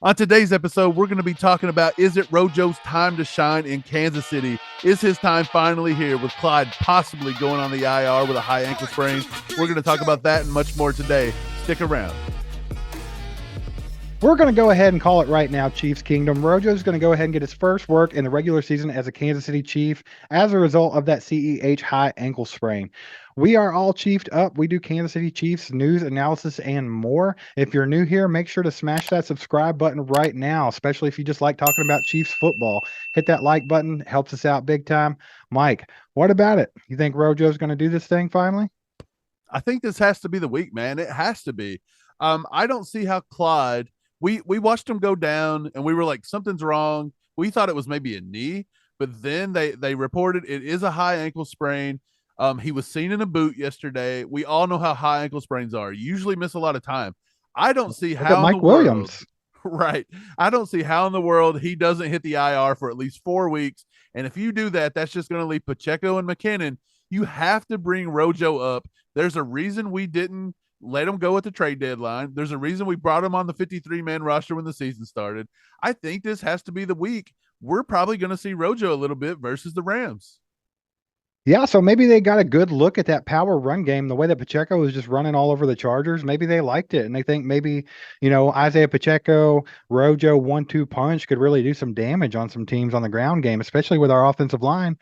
On today's episode, we're going to be talking about, is it Rojo's time to shine in Kansas City? Is his time finally here with Clyde possibly going on the IR with a high ankle sprain? We're going to talk about that and much more today. Stick around. We're going to go ahead and call it right now, Chiefs Kingdom. Rojo's going to go ahead and get his first work in the regular season as a Kansas City Chief as a result of that CEH high ankle sprain. We are all chiefed up. We do Kansas City Chiefs news, analysis, and more. If you're new here, make sure to smash that subscribe button right now, especially if you just like talking about Chiefs football. Hit that like button. Helps us out big time. Mike, what about it? You think Rojo's going to do this thing finally? I think this has to be the week, man. It has to be. I don't see how Clyde, we watched him go down and we were like, something's wrong. We thought it was maybe a knee, but then they reported it is a high ankle sprain. He was seen in a boot yesterday. We all know how high ankle sprains are. You usually miss a lot of time. I don't see Look at how in the Mike world, Williams. right? I don't see how in the world he doesn't hit the IR for at least 4 weeks. And if you do that, that's just going to leave Pacheco and McKinnon. You have to bring Rojo up. There's a reason we didn't let him go at the trade deadline. There's a reason we brought him on the 53-man roster when the season started. I think this has to be the week. We're probably going to see Rojo a little bit versus the Rams. Yeah, so maybe they got a good look at that power run game, the way that Pacheco was just running all over the Chargers. Maybe they liked it, and they think maybe, Isaiah Pacheco, Rojo 1-2 punch could really do some damage on some teams on the ground game, especially with our offensive line,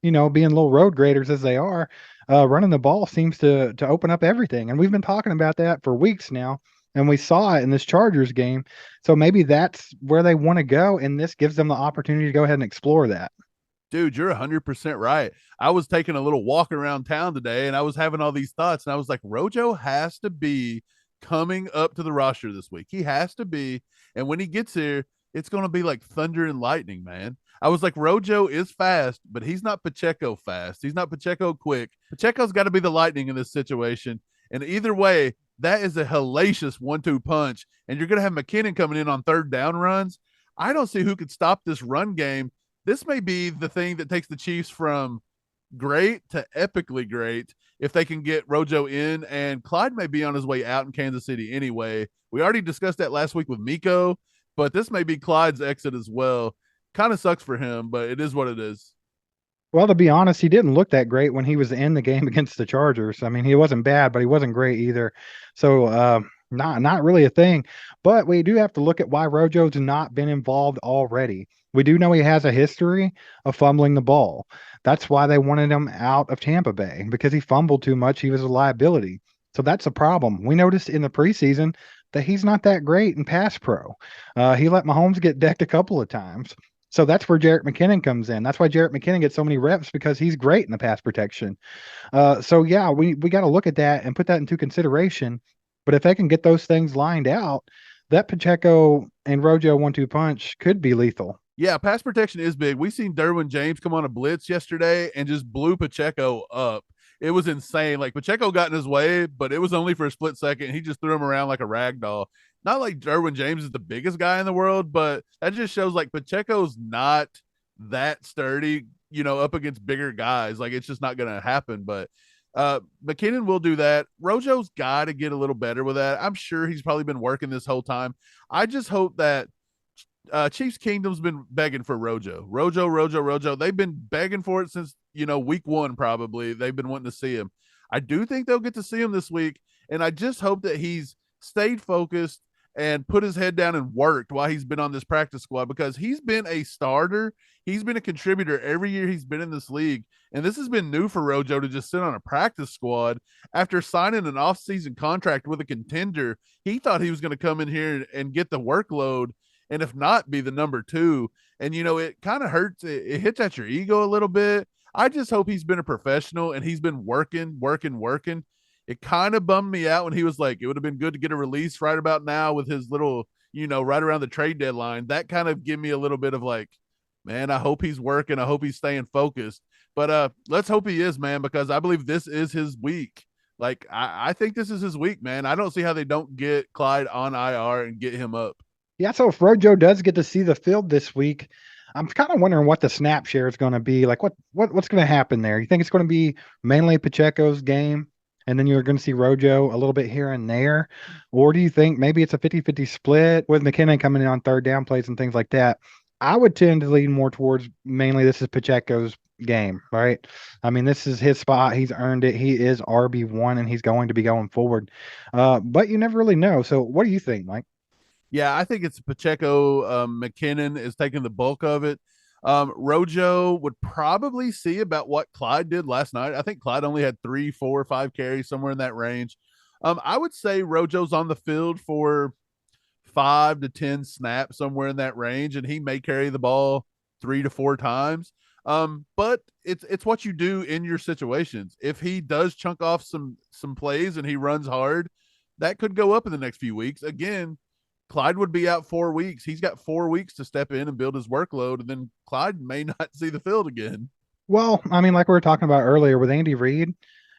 being little road graders as they are. Running the ball seems to open up everything, and we've been talking about that for weeks now, and we saw it in this Chargers game. So maybe that's where they want to go, and this gives them the opportunity to go ahead and explore that. Dude, you're 100% right. I was taking a little walk around town today and I was having all these thoughts and I was like, Rojo has to be coming up to the roster this week. He has to be. And when he gets here, it's going to be like thunder and lightning, man. I was like, Rojo is fast, but he's not Pacheco fast. He's not Pacheco quick. Pacheco's got to be the lightning in this situation. And either way, that is a hellacious 1-2 punch. And you're going to have McKinnon coming in on third down runs. I don't see who could stop this run game. This may be the thing that takes the Chiefs from great to epically great if they can get Rojo in. And Clyde may be on his way out in Kansas City anyway. We already discussed that last week with Miko, but this may be Clyde's exit as well. Kind of sucks for him, but it is what it is. Well, to be honest, he didn't look that great when he was in the game against the Chargers. I mean, he wasn't bad, but he wasn't great either. So, not really a thing. But we do have to look at why Rojo's not been involved already. We do know he has a history of fumbling the ball. That's why they wanted him out of Tampa Bay, because he fumbled too much. He was a liability. So that's a problem. We noticed in the preseason that he's not that great in pass pro. He let Mahomes get decked a couple of times. So that's where Jerick McKinnon comes in. That's why Jerick McKinnon gets so many reps, because he's great in the pass protection. So yeah, we got to look at that and put that into consideration. But if they can get those things lined out, that Pacheco and Rojo 1-2 punch could be lethal. Yeah, pass protection is big. We seen Derwin James come on a blitz yesterday and just blew Pacheco up. It was insane. Like Pacheco got in his way, but it was only for a split second. He just threw him around like a rag doll. Not like Derwin James is the biggest guy in the world, but that just shows like Pacheco's not that sturdy, up against bigger guys. Like it's just not going to happen. But McKinnon will do that. Rojo's got to get a little better with that. I'm sure he's probably been working this whole time. I just hope that Chiefs Kingdom's been begging for Rojo. Rojo. They've been begging for it since, week one, probably. They've been wanting to see him. I do think they'll get to see him this week. And I just hope that he's stayed focused and put his head down and worked while he's been on this practice squad, because he's been a starter. He's been a contributor every year he's been in this league. And this has been new for Rojo to just sit on a practice squad after signing an offseason contract with a contender. He thought he was going to come in here and get the workload, and if not, be the number two. And, it kind of hurts. It hits at your ego a little bit. I just hope he's been a professional and he's been working. It kind of bummed me out when he was like, it would have been good to get a release right about now with his little, right around the trade deadline. That kind of gave me a little bit of like, man, I hope he's working. I hope he's staying focused. But let's hope he is, man, because I believe this is his week. Like, I think this is his week, man. I don't see how they don't get Clyde on IR and get him up. Yeah, so if Rojo does get to see the field this week, I'm kind of wondering what the snap share is going to be. Like, what's going to happen there? You think it's going to be mainly Pacheco's game? and then you're going to see Rojo a little bit here and there? Or do you think maybe it's a 50-50 split with McKinnon coming in on third down plays and things like that? I would tend to lean more towards mainly this is Pacheco's game, right? I mean, this is his spot. He's earned it. He is RB1 and he's going to be going forward. But you never really know. So what do you think, Mike? Yeah, I think it's Pacheco. McKinnon is taking the bulk of it. Rojo would probably see about what Clyde did last night. I think Clyde only had 3, 4, 5 carries, somewhere in that range. I would say Rojo's on the field for 5 to 10 snaps, somewhere in that range, and he may carry the ball 3 to 4 times. But it's what you do in your situations. If he does chunk off some plays and he runs hard, that could go up in the next few weeks. Again, Clyde would be out 4 weeks. He's got 4 weeks to step in and build his workload, and then Clyde may not see the field again. Well, I mean, like we were talking about earlier with Andy Reid,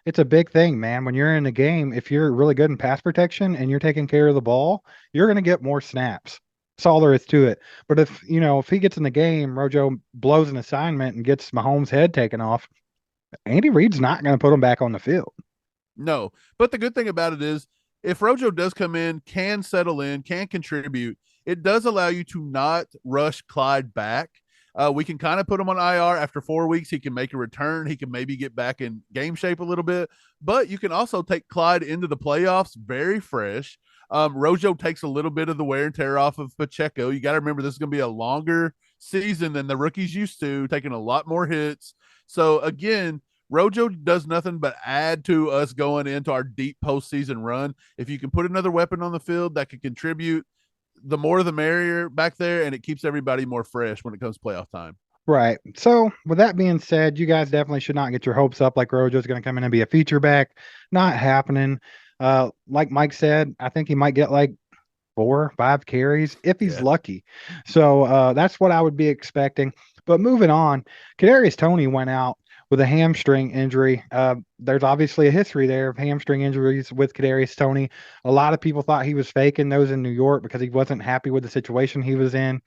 it's a big thing, man. When you're in the game, if you're really good in pass protection and you're taking care of the ball, you're going to get more snaps. That's all there is to it. But if he gets in the game, Rojo blows an assignment and gets Mahomes' head taken off, Andy Reid's not going to put him back on the field. No, but the good thing about it is if Rojo does come in, can settle in, can contribute, it does allow you to not rush Clyde back. We can kind of put him on IR after 4 weeks. He can make a return. He can maybe get back in game shape a little bit, but you can also take Clyde into the playoffs very fresh. Rojo takes a little bit of the wear and tear off of Pacheco. You got to remember this is going to be a longer season than the rookies used to, taking a lot more hits. So again, Rojo does nothing but add to us going into our deep postseason run. If you can put another weapon on the field that can contribute, the more the merrier back there, and it keeps everybody more fresh when it comes playoff time. Right. So, with that being said, you guys definitely should not get your hopes up like Rojo's going to come in and be a feature back. Not happening. Like Mike said, I think he might get like 4 or 5 carries if he's Yeah. lucky. So that's what I would be expecting. But moving on, Kadarius Toney went out with a hamstring injury. There's obviously a history there of hamstring injuries with Kadarius Toney. A lot of people thought he was faking those in New York because he wasn't happy with the situation he was in.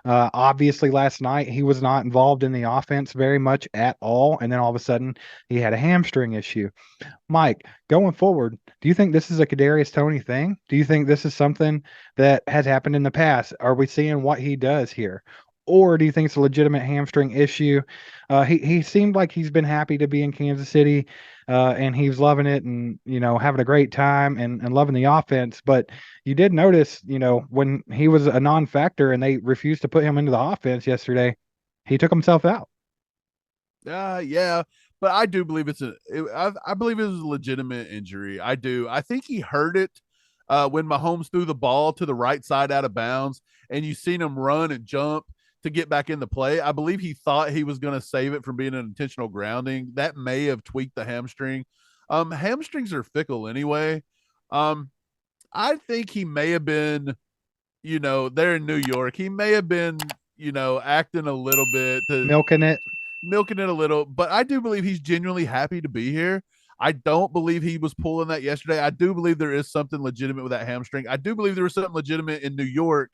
Obviously, last night he was not involved in the offense very much at all, and then all of a sudden he had a hamstring issue. Mike, going forward, do you think this is a Kadarius Toney thing? Do you think this is something that has happened in the past? Are we seeing what he does here? Or do you think it's a legitimate hamstring issue? He seemed like he's been happy to be in Kansas City, and he's loving it and having a great time and loving the offense. But you did notice, when he was a non-factor and they refused to put him into the offense yesterday, he took himself out. Yeah, but I do believe I believe it was a legitimate injury. I do. I think he hurt it when Mahomes threw the ball to the right side out of bounds, and you seen him run and jump to get back in the play. I believe he thought he was going to save it from being an intentional grounding. That may have tweaked the hamstring. Hamstrings are fickle anyway. I think he may have been, there in New York. He may have been, acting a little bit to Milking it. milking it a little, but I do believe he's genuinely happy to be here. I don't believe he was pulling that yesterday. I do believe there is something legitimate with that hamstring. I do believe there was something legitimate in New York.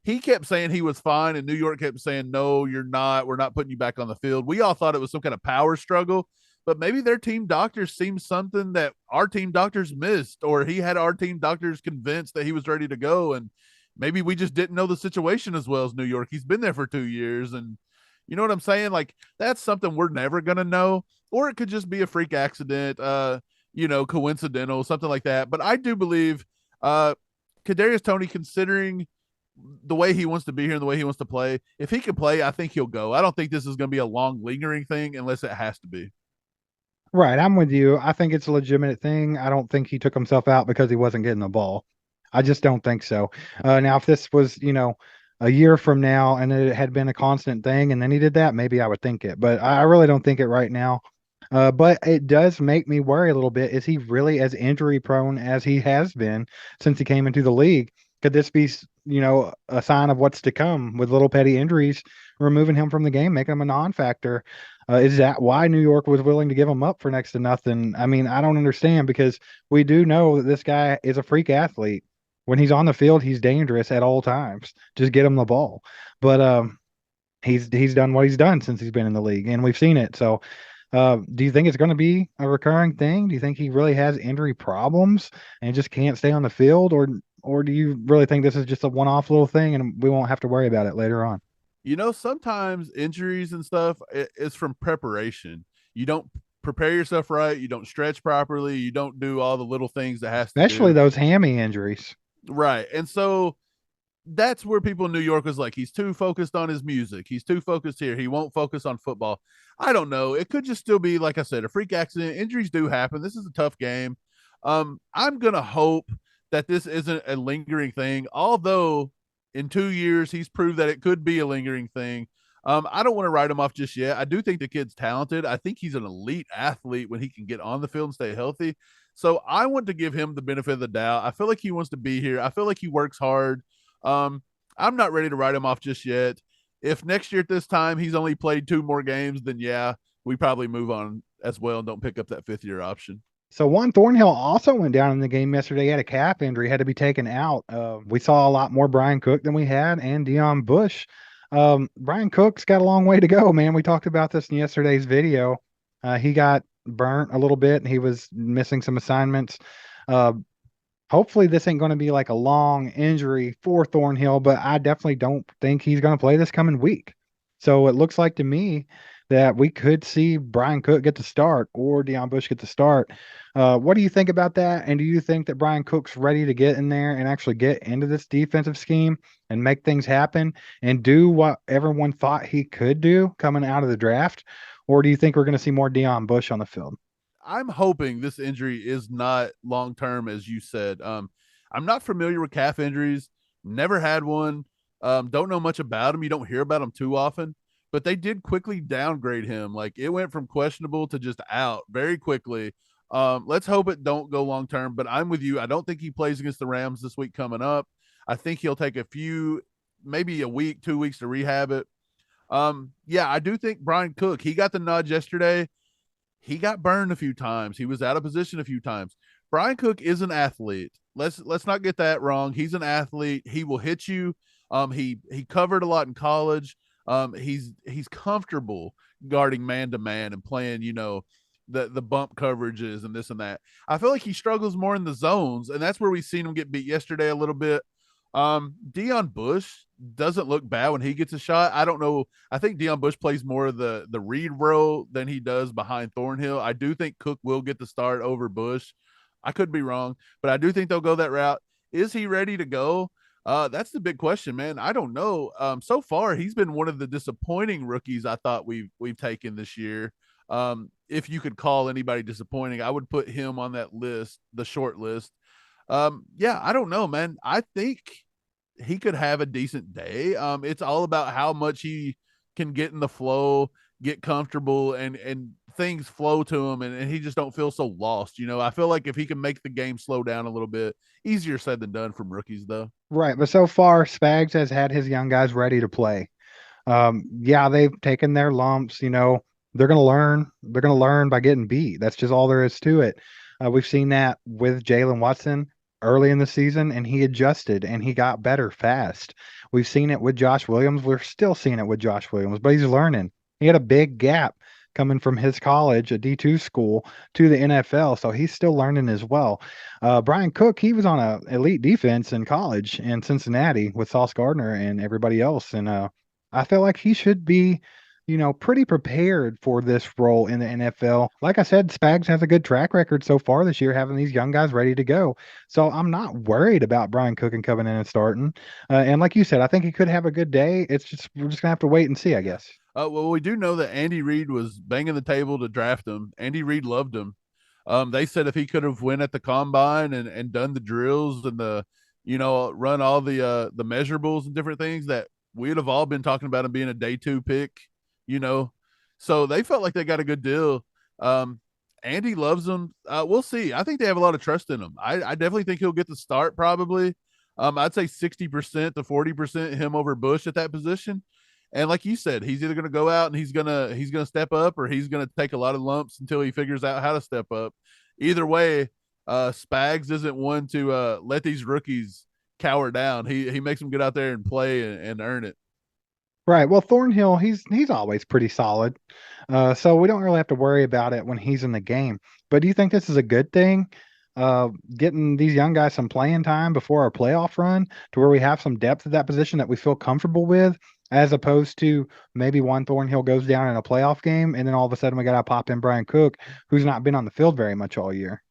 He kept saying he was fine, and New York kept saying, no, you're not. We're not putting you back on the field. We all thought it was some kind of power struggle, but maybe their team doctors seen something that our team doctors missed, or he had our team doctors convinced that he was ready to go. And maybe we just didn't know the situation as well as New York. He's been there for 2 years, and you know what I'm saying? Like, that's something we're never going to know. Or it could just be a freak accident, coincidental, something like that. But I do believe Kadarius Toney, considering the way he wants to be here and the way he wants to play, if he can play, I think he'll go. I don't think this is going to be a long, lingering thing unless it has to be. Right, I'm with you. I think it's a legitimate thing. I don't think he took himself out because he wasn't getting the ball. I just don't think so. Now, if this was, a year from now and it had been a constant thing and then he did that, maybe I would think it. But I really don't think it right now. But it does make me worry a little bit. Is he really as injury prone as he has been since he came into the league? Could this be, a sign of what's to come with little petty injuries, removing him from the game, making him a non-factor? Is that why New York was willing to give him up for next to nothing? I mean, I don't understand because we do know that this guy is a freak athlete. When he's on the field, he's dangerous at all times. Just get him the ball. But he's done what he's done since he's been in the league, and we've seen it. So Do you think it's going to be a recurring thing? Do you think he really has injury problems and just can't stay on the field, or do you really think this is just a one-off little thing and we won't have to worry about it later on? Sometimes injuries and stuff is from preparation. You don't prepare yourself right. You don't stretch properly. You don't do all the little things that has to Especially do. those hammy injuries. Right. And so that's where people in New York was like, he's too focused on his music. He's too focused here. He won't focus on football. I don't know. It could just still be, like I said, a freak accident. Injuries do happen. This is a tough game. I'm going to hope that this isn't a lingering thing, although in 2 years, he's proved that it could be a lingering thing. I don't want to write him off just yet. I do think the kid's talented. I think he's an elite athlete when he can get on the field and stay healthy. So I want to give him the benefit of the doubt. I feel like he wants to be here. I feel like he works hard. um, I'm not ready to write him off just yet. If next year at this time he's only played 2 more games, then yeah, we probably move on as well and don't pick up that 5th year option. So Juan Thornhill also went down in the game yesterday. He had a calf injury, had to be taken out. We saw a lot more Brian Cook than we had, and Deion Bush. Brian Cook's got a long way to go, man. We talked about this in yesterday's video. He got burnt a little bit, and he was missing some assignments. Uh, Hopefully this ain't going to be like a long injury for Thornhill, but I definitely don't think he's going to play this coming week. So it looks like to me that we could see Brian Cook get the start or Deion Bush get the start. What do you think about that? And do you think that Brian Cook's ready to get in there and actually get into this defensive scheme and make things happen and do what everyone thought he could do coming out of the draft? Or do you think we're going to see more Deion Bush on the field? I'm hoping this injury is not long term, as you said. I'm not familiar with calf injuries, never had one. Don't know much about them. You don't hear about them too often, but they did quickly downgrade him. Like it went from questionable to just out very quickly. Let's hope it don't go long term. But I'm with you. I don't think he plays against the Rams this week coming up. I think he'll take maybe a week, 2 weeks to rehab it. Yeah, I do think Brian Cook. He got the nod yesterday. He got burned a few times. He was out of position a few times. Brian Cook is an athlete. Let's not get that wrong. He's an athlete. He will hit you. He covered a lot in college. He's comfortable guarding man to man and playing, the bump coverages and this and that. I feel like he struggles more in the zones, and that's where we seen him get beat yesterday a little bit. Deion Bush doesn't look bad when he gets a shot. I don't know. I think Deion Bush plays more of the read role than he does behind Thornhill. I do think Cook will get the start over Bush. I could be wrong, but I do think they'll go that route. Is he ready to go? That's the big question, man. I don't know. So far, he's been one of the disappointing rookies I thought we've taken this year. If you could call anybody disappointing, I would put him on that list, the short list. Yeah, I don't know, man. I think he could have a decent day. It's all about how much he can get in the flow, get comfortable, and things flow to him, and he just don't feel so lost. I feel like if he can make the game slow down a little bit, easier said than done from rookies, though. Right, but so far Spags has had his young guys ready to play. Yeah, they've taken their lumps. They're going to learn. They're going to learn by getting beat. That's just all there is to it. We've seen that with Jalen Watson early in the season, and he adjusted and he got better fast. We've seen it with Josh Williams. We're still seeing it with Josh Williams, but he's learning. He had a big gap coming from his college, a D2 school, to the NFL, so he's still learning as well. Brian Cook, he was on a elite defense in college in Cincinnati with Sauce Gardner and everybody else, and I feel like he should be pretty prepared for this role in the NFL. Like I said, Spags has a good track record so far this year, having these young guys ready to go. So I'm not worried about Brian Cook and coming in and starting. And like you said, I think he could have a good day. It's just we're just gonna have to wait and see, I Yeah. guess. Well, we do know that Andy Reid was banging the table to draft him. Andy Reid loved him. They said if he could have went at the combine and done the drills and run all the measurables and different things, that we'd have all been talking about him being a day 2 pick. you know. So they felt like they got a good deal. Andy loves him. We'll see. I think they have a lot of trust in him. I definitely think he'll get the start probably. I'd say 60% to 40% him over Bush at that position. And like you said, he's either going to go out and he's gonna step up, or he's going to take a lot of lumps until he figures out how to step up. Either way, Spags isn't one to let these rookies cower down. He makes them get out there and play and earn it. Right. Well, Thornhill, he's always pretty solid. So we don't really have to worry about it when he's in the game. But do you think this is a good thing? Getting these young guys some playing time before our playoff run to where we have some depth at that position that we feel comfortable with, as opposed to maybe one Thornhill goes down in a playoff game and then all of a sudden we got to pop in Brian Cook, who's not been on the field very much all year.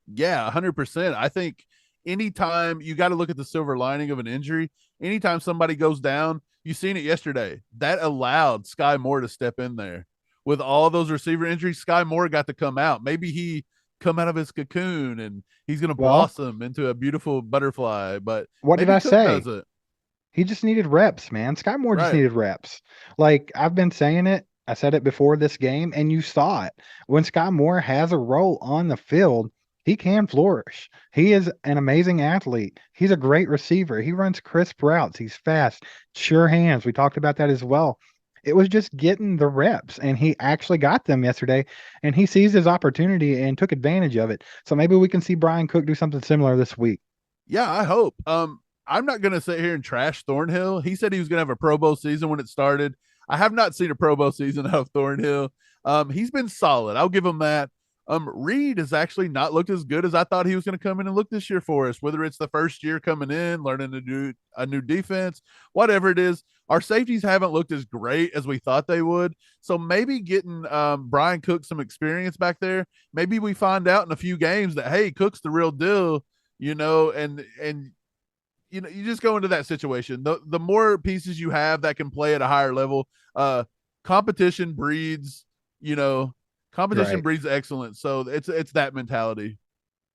Yeah, 100%. I think anytime you got to look at the silver lining of an injury, anytime somebody goes down, you seen it yesterday. That allowed Sky Moore to step in there. With all those receiver injuries, Sky Moore got to come out. Maybe he come out of his cocoon and he's going to Well, blossom into a beautiful butterfly, but what did maybe I Cook say? does it. He just needed reps, man. Sky Moore just Right. needed reps. Like I've been saying it, I said it before this game, and you saw it. When Sky Moore has a role on the field, he can flourish. He is an amazing athlete. He's a great receiver. He runs crisp routes. He's fast, sure hands. We talked about that as well. It was just getting the reps, and he actually got them yesterday, and he seized his opportunity and took advantage of it. So maybe we can see Brian Cook do something similar this week. Yeah, I hope. I'm not going to sit here and trash Thornhill. He said he was going to have a Pro Bowl season when it started. I have not seen a Pro Bowl season out of Thornhill. He's been solid. I'll give him that. Reed has actually not looked as good as I thought he was going to come in and look this year for us. Whether it's the first year coming in, learning a new defense, whatever it is, our safeties haven't looked as great as we thought they would. So maybe getting Brian Cook some experience back there. Maybe we find out in a few games that hey, Cook's the real deal. And you just go into that situation. The more pieces you have that can play at a higher level, competition breeds, you know, competition Right. breeds excellence. So it's that mentality.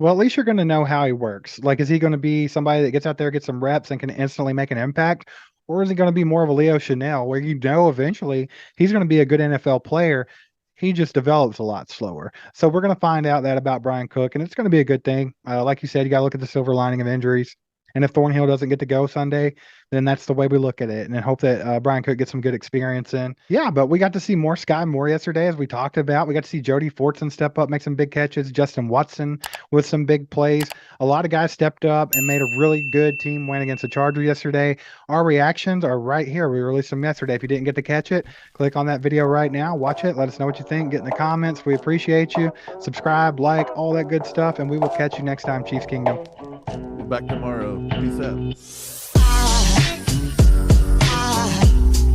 Well, at least you're going to know how he works. Like, is he going to be somebody that gets out there, gets some reps, and can instantly make an impact? Or is he going to be more of a Leo Chanel, where you know eventually he's going to be a good NFL player? He just develops a lot slower. So we're going to find out that about Brian Cook, and it's going to be a good thing. Like you said, you got to look at the silver lining of injuries. And if Thornhill doesn't get to go Sunday, then that's the way we look at it. And then hope that Brian Cook gets some good experience in. Yeah, but we got to see more Sky Moore yesterday, as we talked about. We got to see Jody Fortson step up, make some big catches. Justin Watson with some big plays. A lot of guys stepped up and made a really good team win against the Chargers yesterday. Our reactions are right here. We released them yesterday. If you didn't get to catch it, click on that video right now. Watch it. Let us know what you think. Get in the comments. We appreciate you. Subscribe, like, all that good stuff. And we will catch you next time, Chiefs Kingdom. Back tomorrow. Peace out.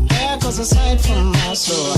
There goes a sight from my soul.